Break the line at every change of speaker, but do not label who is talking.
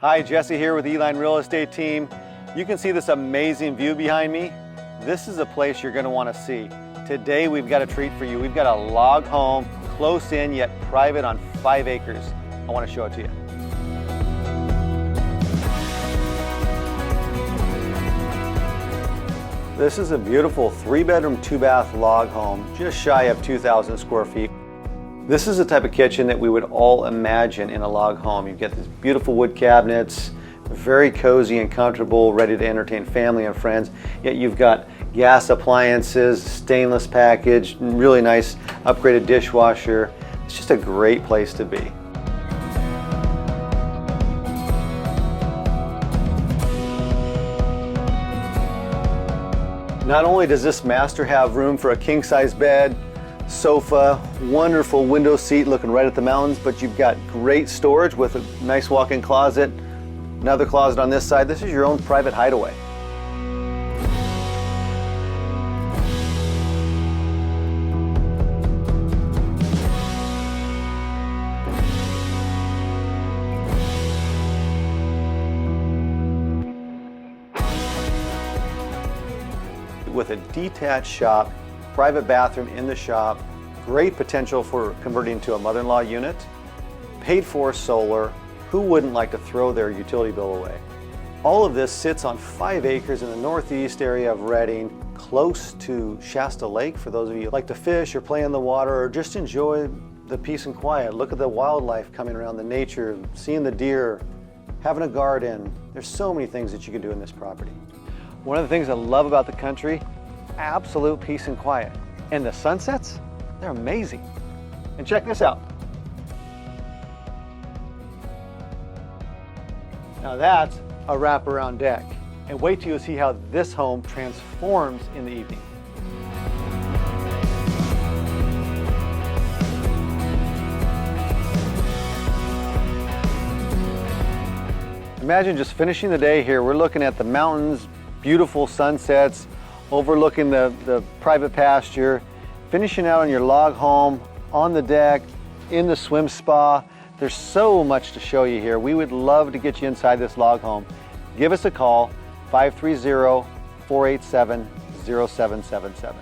Hi, Jesse here with Eline Real Estate Team. You can see this amazing view behind me. This is a place you're going to want to see. Today we've got a treat for you. We've got a log home, close in yet private on 5 acres. I want to show it to you. This is a beautiful 3-bedroom, 2-bath log home, just shy of 2,000 square feet. This is the type of kitchen that we would all imagine in a log home. You get these beautiful wood cabinets, very cozy and comfortable, ready to entertain family and friends. Yet you've got gas appliances, stainless package, really nice upgraded dishwasher. It's just a great place to be. Not only does this master have room for a king-size bed, sofa, wonderful window seat looking right at the mountains, but you've got great storage with a nice walk-in closet, another closet on this side. This is your own private hideaway. With a detached shop, private bathroom in the shop, great potential for converting to a mother-in-law unit, paid for solar. Who wouldn't like to throw their utility bill away? All of this sits on 5 acres in the northeast area of Redding, close to Shasta Lake. For those of you who like to fish or play in the water or just enjoy the peace and quiet, look at the wildlife coming around, the nature, seeing the deer, having a garden. There's so many things that you can do in this property. One of the things I love about the country, absolute peace and quiet. And the sunsets, they're amazing. And check this out. Now that's a wraparound deck. And wait till you see how this home transforms in the evening. Imagine just finishing the day here. We're looking at the mountains, beautiful sunsets, overlooking the private pasture, finishing out on your log home, on the deck, in the swim spa. There's so much to show you here. We would love to get you inside this log home. Give us a call, 530-487-0777.